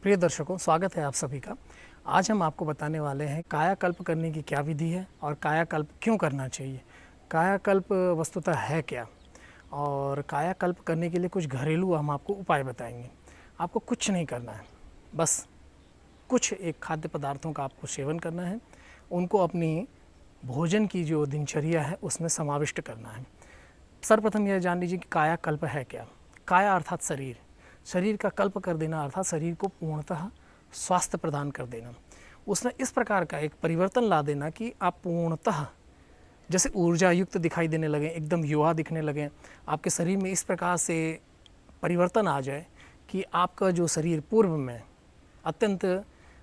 प्रिय दर्शकों, स्वागत है आप सभी का। आज हम आपको बताने वाले हैं कायाकल्प करने की क्या विधि है और कायाकल्प क्यों करना चाहिए। कायाकल्प वस्तुतः है क्या और कायाकल्प करने के लिए कुछ घरेलू हम आपको उपाय बताएंगे। आपको कुछ नहीं करना है, बस कुछ एक खाद्य पदार्थों का आपको सेवन करना है, उनको अपनी भोजन की जो दिनचर्या है उसमें समाविष्ट करना है। सर्वप्रथम यह जान लीजिए कि कायाकल्प है क्या। काया अर्थात शरीर, शरीर का कल्प कर देना अर्थात शरीर को पूर्णतः स्वास्थ्य प्रदान कर देना। उसमें इस प्रकार का एक परिवर्तन ला देना कि आप पूर्णतः जैसे ऊर्जा युक्त दिखाई देने लगें, एकदम युवा दिखने लगें। आपके शरीर में इस प्रकार से परिवर्तन आ जाए कि आपका जो शरीर पूर्व में अत्यंत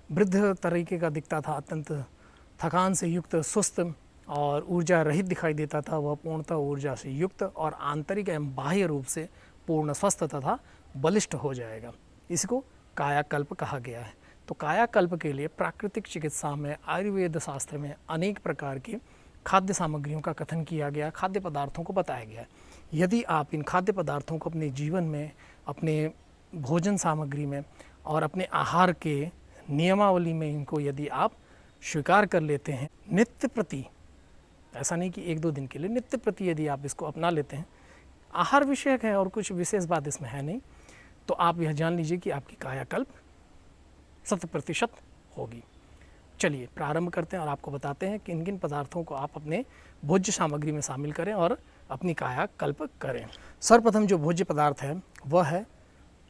वृद्ध तरीके का दिखता था, अत्यंत थकान से युक्त, सुस्त और ऊर्जा रहित दिखाई देता था, वह पूर्णतः ऊर्जा से युक्त और आंतरिक एवं बाह्य रूप से पूर्ण स्वस्थ तथा बलिष्ठ हो जाएगा। इसको कायाकल्प कहा गया है। तो कायाकल्प के लिए प्राकृतिक चिकित्सा में, आयुर्वेद शास्त्र में अनेक प्रकार की खाद्य सामग्रियों का कथन किया गया, खाद्य पदार्थों को बताया गया है। यदि आप इन खाद्य पदार्थों को अपने जीवन में, अपने भोजन सामग्री में और अपने आहार के नियमावली में इनको यदि आप स्वीकार कर लेते हैं नित्य प्रति, ऐसा नहीं कि एक दो दिन के लिए, नित्य प्रति यदि आप इसको अपना लेते हैं, आहार विषयक है और कुछ विशेष बात इसमें है नहीं, तो आप यह जान लीजिए कि आपकी कायाकल्प 100% होगी। चलिए प्रारंभ करते हैं और आपको बताते हैं कि किन किन पदार्थों को आप अपने भोज्य सामग्री में शामिल करें और अपनी कायाकल्प करें। सर्वप्रथम जो भोज्य पदार्थ है वह है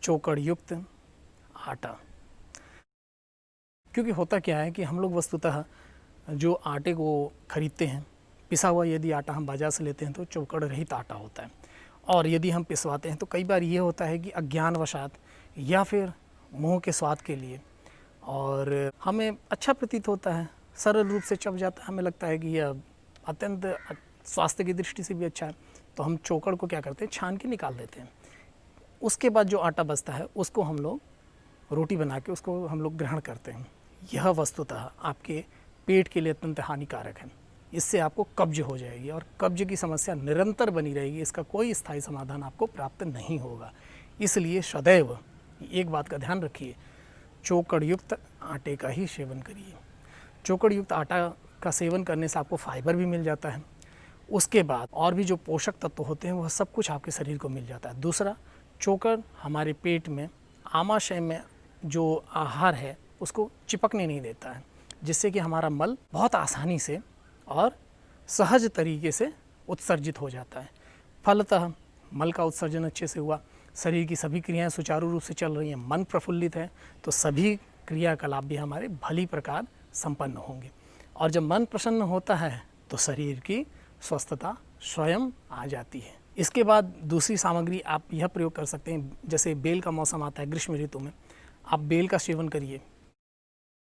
चोकर युक्त आटा। क्योंकि होता क्या है कि हम लोग वस्तुतः जो आटे को खरीदते हैं, पिसा हुआ यदि आटा हम बाज़ार से लेते हैं तो चोकर रहित आटा होता है, और यदि हम पिसवाते हैं तो कई बार ये होता है कि अज्ञानवशात या फिर मुंह के स्वाद के लिए, और हमें अच्छा प्रतीत होता है, सरल रूप से चप जाता है, हमें लगता है कि यह अत्यंत स्वास्थ्य की दृष्टि से भी अच्छा है, तो हम चोकर को क्या करते हैं, छान के निकाल देते हैं। उसके बाद जो आटा बचता है उसको हम लोग रोटी बना के उसको हम लोग ग्रहण करते हैं। यह वस्तुतः आपके पेट के लिए अत्यंत हानिकारक है। इससे आपको कब्ज हो जाएगी और कब्ज की समस्या निरंतर बनी रहेगी, इसका कोई स्थायी समाधान आपको प्राप्त नहीं होगा। इसलिए सदैव एक बात का ध्यान रखिए, चोकर युक्त आटे का ही सेवन करिए। चोकर युक्त आटा का सेवन करने से आपको फाइबर भी मिल जाता है, उसके बाद और भी जो पोषक तत्व होते हैं वह सब कुछ आपके शरीर को मिल जाता है। दूसरा, चोकर हमारे पेट में आमाशय में जो आहार है उसको चिपकने नहीं देता है, जिससे कि हमारा मल बहुत आसानी से और सहज तरीके से उत्सर्जित हो जाता है। फलतः मल का उत्सर्जन अच्छे से हुआ, शरीर की सभी क्रियाएं सुचारू रूप से चल रही हैं, मन प्रफुल्लित है, तो सभी क्रियाकलाप भी हमारे भली प्रकार संपन्न होंगे। और जब मन प्रसन्न होता है तो शरीर की स्वस्थता स्वयं आ जाती है। इसके बाद दूसरी सामग्री आप यह प्रयोग कर सकते हैं, जैसे बेल का मौसम आता है ग्रीष्म ऋतु में, आप बेल का सेवन करिए।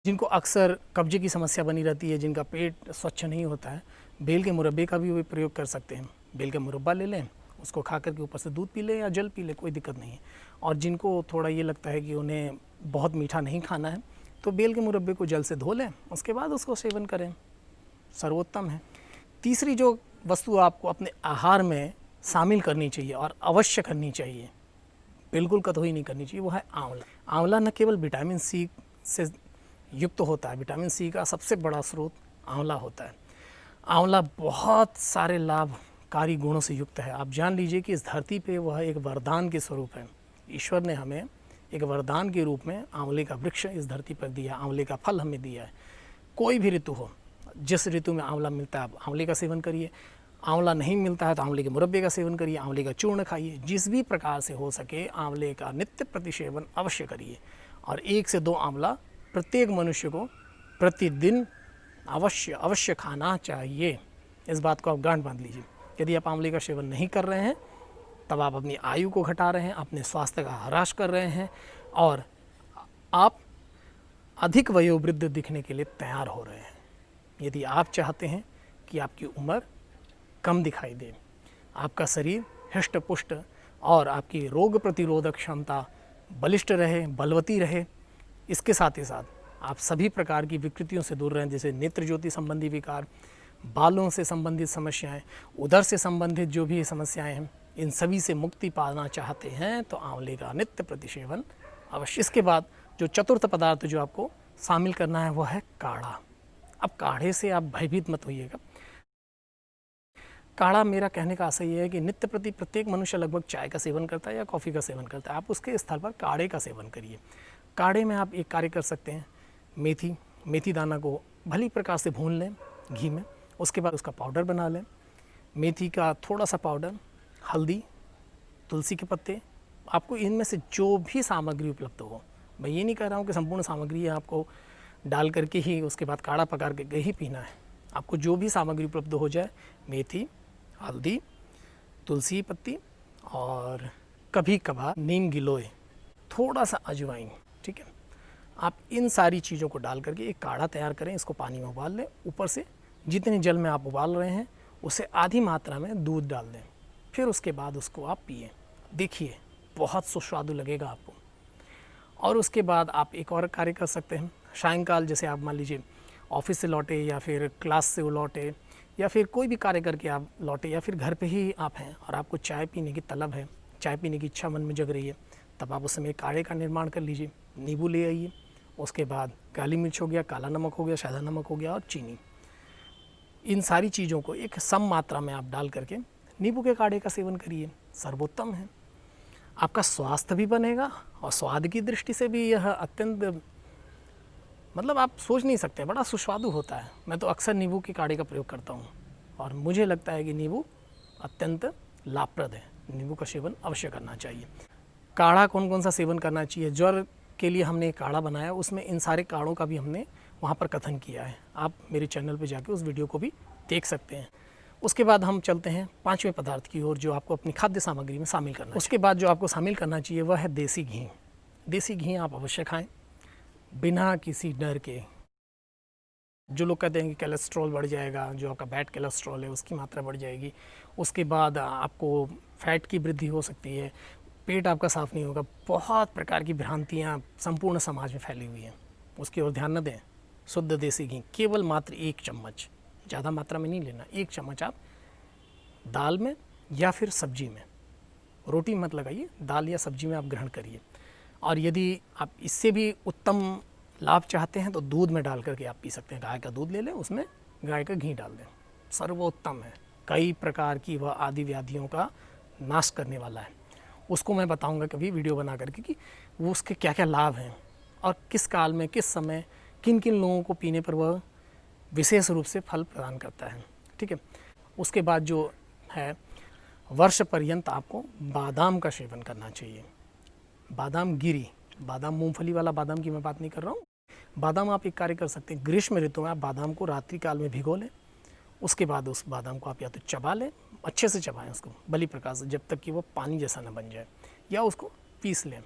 जिनको अक्सर कब्जे की समस्या बनी रहती है, जिनका पेट स्वच्छ नहीं होता है, बेल के मुरब्बे का भी प्रयोग कर सकते हैं। बेल का मुरब्बा ले लें, उसको खा कर के ऊपर से दूध पी लें या जल पी लें, कोई दिक्कत नहीं है। और जिनको थोड़ा ये लगता है कि उन्हें बहुत मीठा नहीं खाना है, तो बेल के मुरब्बे को जल से धो लें, उसके बाद उसको सेवन करें, सर्वोत्तम है। तीसरी जो वस्तु आपको अपने आहार में शामिल करनी चाहिए और अवश्य करनी चाहिए, बिल्कुल कतई नहीं करनी चाहिए, वो है आंवला। आंवला न केवल विटामिन सी से युक्त होता है, विटामिन सी का सबसे बड़ा स्रोत आंवला होता है। आंवला बहुत सारे लाभकारी गुणों से युक्त है। आप जान लीजिए कि इस धरती पे वह एक वरदान के स्वरूप है। ईश्वर ने हमें एक वरदान के रूप में आंवले का वृक्ष इस धरती पर दिया, आंवले का फल हमें दिया है। कोई भी ऋतु हो, जिस ऋतु में आंवला मिलता है आप आंवले का सेवन करिए, आंवला नहीं मिलता है तो आंवले के मुरब्बे का सेवन करिए, आंवले का चूर्ण खाइए, जिस भी प्रकार से हो सके आंवले का नित्य प्रति सेवन अवश्य करिए। और 1 से 2 आंवला प्रत्येक मनुष्य को प्रतिदिन अवश्य खाना चाहिए। इस बात को आप गांठ बांध लीजिए। यदि आप आंवले का सेवन नहीं कर रहे हैं तब आप अपनी आयु को घटा रहे हैं, अपने स्वास्थ्य का ह्रास कर रहे हैं और आप अधिक वयोवृद्ध दिखने के लिए तैयार हो रहे हैं। यदि आप चाहते हैं कि आपकी उम्र कम दिखाई दे, आपका शरीर हृष्ट पुष्ट और आपकी रोग प्रतिरोधक क्षमता बलिष्ठ रहे, बलवती रहे, इसके साथ ही साथ आप सभी प्रकार की विकृतियों से दूर रहें, जैसे नेत्र ज्योति संबंधी विकार, बालों से संबंधित समस्याएं, उदर से संबंधित जो भी समस्याएं हैं, इन सभी से मुक्ति पाना चाहते हैं तो आंवले का नित्य प्रति सेवन अवश्य। इसके बाद जो चतुर्थ पदार्थ जो आपको शामिल करना है वो है काढ़ा। अब काढ़े से आप भयभीत मत होइएगा। काढ़ा, मेरा कहने का आशय ये है कि नित्य प्रति प्रत्येक मनुष्य लगभग चाय का सेवन करता है या कॉफ़ी का सेवन करता है। आप उसके स्थल पर काढ़े का सेवन करिए। काढ़े में आप एक कार्य कर सकते हैं, मेथी दाना को भली प्रकार से भून लें घी में, उसके बाद उसका पाउडर बना लें। मेथी का थोड़ा सा पाउडर, हल्दी, तुलसी के पत्ते, आपको इनमें से जो भी सामग्री उपलब्ध हो, मैं ये नहीं कह रहा हूँ कि संपूर्ण सामग्री है आपको डाल करके ही उसके बाद काढ़ा पका के ही पीना है। आपको जो भी सामग्री उपलब्ध हो जाए, मेथी, हल्दी, तुलसी पत्ती और कभी कभार नीम गिलोय, थोड़ा सा अजवाइन, ठीक है। आप इन सारी चीज़ों को डाल करके एक काढ़ा तैयार करें, इसको पानी में उबाल लें। ऊपर से जितने जल में आप उबाल रहे हैं उससे आधी मात्रा में दूध डाल दें, फिर उसके बाद उसको आप पिए। देखिए बहुत सुस्वादु लगेगा आपको। और उसके बाद आप एक और कार्य कर सकते हैं। सायंकाल जैसे आप मान लीजिए ऑफिस से लौटे या फिर क्लास से वो लौटे या फिर कोई भी कार्य करके आप लौटे या फिर घर पे ही आप हैं और आपको चाय पीने की तलब है, चाय पीने की इच्छा मन में जग रही है, तब आप उस समय काढ़े का निर्माण कर लीजिए। नींबू ले आइए, उसके बाद काली मिर्च हो गया, काला नमक हो गया, सादा नमक हो गया और चीनी। इन सारी चीज़ों को एक सम मात्रा में आप डाल करके नींबू के काढ़े का सेवन करिए, सर्वोत्तम है। आपका स्वास्थ्य भी बनेगा और स्वाद की दृष्टि से भी यह अत्यंत, मतलब आप सोच नहीं सकते, बड़ा सुस्वादु होता है। मैं तो अक्सर नींबू के काढ़े का प्रयोग करता हूँ और मुझे लगता है कि नींबू अत्यंत लाभप्रद है। नींबू का सेवन अवश्य करना चाहिए। काढ़ा कौन कौन सा सेवन करना चाहिए, ज्वर के लिए हमने एक काढ़ा बनाया, उसमें इन सारे काढ़ों का भी हमने वहाँ पर कथन किया है। आप मेरे चैनल पर जाके उस वीडियो को भी देख सकते हैं। उसके बाद हम चलते हैं पांचवें पदार्थ की ओर, जो आपको अपनी खाद्य सामग्री में शामिल करना है। उसके बाद जो आपको शामिल करना चाहिए वह है देसी घी। देसी घी आप अवश्य खाएं बिना किसी डर के। जो लोग कहते हैं कि कोलेस्ट्रॉल बढ़ जाएगा, जो आपका बैड कोलेस्ट्रॉल है उसकी मात्रा बढ़ जाएगी, उसके बाद आपको फैट की वृद्धि हो सकती है, पेट आपका साफ़ नहीं होगा, बहुत प्रकार की भ्रांतियाँ संपूर्ण समाज में फैली हुई हैं, उसकी ओर ध्यान न दें। शुद्ध देसी घी केवल मात्र 1 चम्मच, ज़्यादा मात्रा में नहीं लेना, 1 चम्मच आप दाल में या फिर सब्जी में, रोटी मत लगाइए, दाल या सब्जी में आप ग्रहण करिए। और यदि आप इससे भी उत्तम लाभ चाहते हैं तो दूध में डाल करके आप पी सकते हैं। गाय का दूध ले लें, उसमें गाय का घी डाल दें, सर्वोत्तम है। कई प्रकार की वह आदि व्याधियों का नाश करने वाला है। उसको मैं बताऊंगा कभी वीडियो बना करके कि वो उसके क्या क्या लाभ हैं और किस काल में, किस समय, किन किन लोगों को पीने पर वह विशेष रूप से फल प्रदान करता है, ठीक है। उसके बाद जो है, वर्ष पर्यंत आपको बादाम का सेवन करना चाहिए। बादाम गिरी, बादाम मूंगफली वाला बादाम की मैं बात नहीं कर रहा हूँ। बादाम आप एक कार्य कर सकते हैं, ग्रीष्म ऋतु में आप बादाम को रात्रि काल में भिगो लें, उसके बाद उस बादाम को आप या तो चबा लें, अच्छे से चबाएं उसको भली प्रकार से, जब तक कि वो पानी जैसा ना बन जाए, या उसको पीस लें,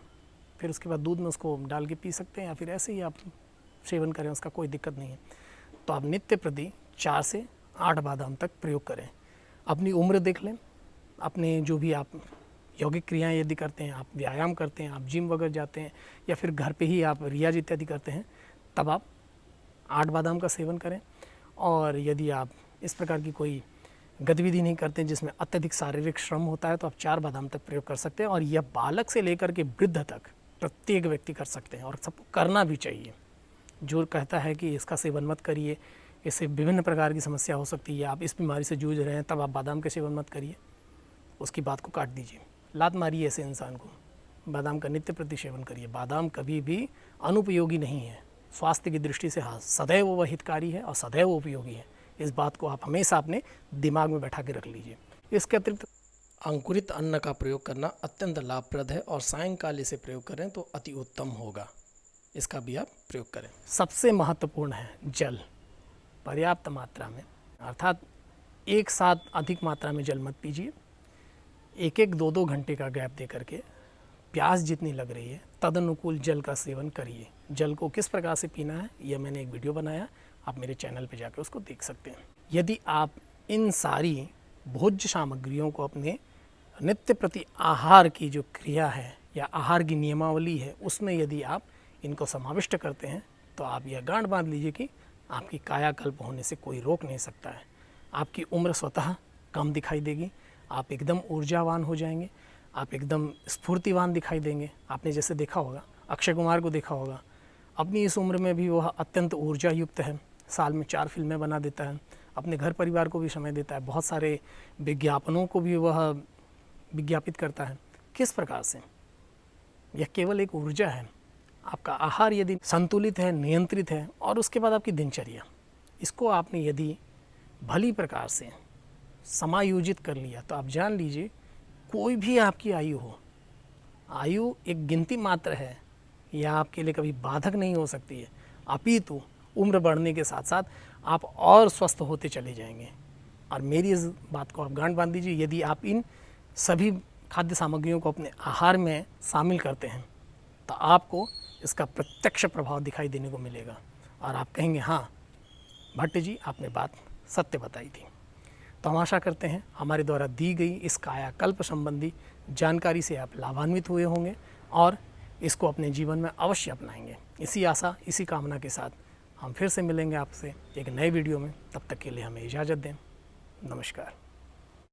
फिर उसके बाद दूध में उसको डाल के पी सकते हैं या फिर ऐसे ही आप सेवन करें, उसका कोई दिक्कत नहीं है। तो आप नित्य प्रति 4 से 8 बादाम तक प्रयोग करें। अपनी उम्र देख लें, अपने जो भी आप यौगिक क्रियाएं यदि करते हैं, आप व्यायाम करते हैं, आप जिम वगैरह जाते हैं या फिर घर पे ही आप रियाज इत्यादि करते हैं, तब आप 8 बादाम का सेवन करें। और यदि आप इस प्रकार की कोई गतिविधि नहीं करते जिसमें अत्यधिक शारीरिक श्रम होता है, तो आप 4 बादाम तक प्रयोग कर सकते हैं। और यह बालक से लेकर के वृद्ध तक प्रत्येक व्यक्ति कर सकते हैं और सबको करना भी चाहिए। जो कहता है कि इसका सेवन मत करिए, इससे विभिन्न प्रकार की समस्या हो सकती है, आप इस बीमारी से जूझ रहे हैं, तब आप बादाम का सेवन मत करिए, उसकी बात को काट दीजिए, लात मारिए ऐसे इंसान को। बादाम का नित्य प्रति सेवन करिए। बादाम कभी भी अनुपयोगी नहीं है, स्वास्थ्य की दृष्टि से हाँ सदैव वह हितकारी है और सदैव उपयोगी है। इस बात को आप हमेशा अपने दिमाग में बैठा के रख लीजिए। इसके अतिरिक्त अंकुरित अन्न का प्रयोग करना अत्यंत लाभप्रद है और सायंकाल इसे प्रयोग करें तो अति उत्तम होगा। इसका भी आप प्रयोग करें। सबसे महत्वपूर्ण है जल, पर्याप्त मात्रा में, अर्थात एक साथ अधिक मात्रा में जल मत पीजिए। 1-1, 2-2 घंटे का गैप दे करके प्यास जितनी लग रही है तदनुकूल जल का सेवन करिए। जल को किस प्रकार से पीना है यह मैंने एक वीडियो बनाया, आप मेरे चैनल पे जाकर उसको देख सकते हैं। यदि आप इन सारी भोज्य सामग्रियों को अपने नित्य प्रति आहार की जो क्रिया है या आहार की नियमावली है उसमें यदि आप इनको समाविष्ट करते हैं तो आप यह गांठ बांध लीजिए कि आपकी कायाकल्प होने से कोई रोक नहीं सकता है। आपकी उम्र स्वतः कम दिखाई देगी, आप एकदम ऊर्जावान हो जाएंगे, आप एकदम स्फूर्तिवान दिखाई देंगे। आपने जैसे देखा होगा अक्षय कुमार को देखा होगा, अपनी इस उम्र में भी वह अत्यंत ऊर्जा युक्त है, साल में 4 फिल्में बना देता है, अपने घर परिवार को भी समय देता है, बहुत सारे विज्ञापनों को भी वह विज्ञापित करता है। किस प्रकार से? यह केवल एक ऊर्जा है। आपका आहार यदि संतुलित है, नियंत्रित है, और उसके बाद आपकी दिनचर्या, इसको आपने यदि भली प्रकार से समायोजित कर लिया तो आप जान लीजिए कोई भी आपकी आयु हो, आयु एक गिनती मात्र है, यह आपके लिए कभी बाधक नहीं हो सकती है। अपितु उम्र बढ़ने के साथ साथ आप और स्वस्थ होते चले जाएंगे। और मेरी इस बात को आप गांठ बांध दीजिए, यदि आप इन सभी खाद्य सामग्रियों को अपने आहार में शामिल करते हैं तो आपको इसका प्रत्यक्ष प्रभाव दिखाई देने को मिलेगा और आप कहेंगे हाँ भट्ट जी आपने बात सत्य बताई थी। तो हम आशा करते हैं हमारे द्वारा दी गई इस कायाकल्प संबंधी जानकारी से आप लाभान्वित हुए होंगे और इसको अपने जीवन में अवश्य अपनाएंगे। इसी आशा, इसी कामना के साथ हम फिर से मिलेंगे आपसे एक नए वीडियो में। तब तक के लिए हमें इजाज़त दें। नमस्कार।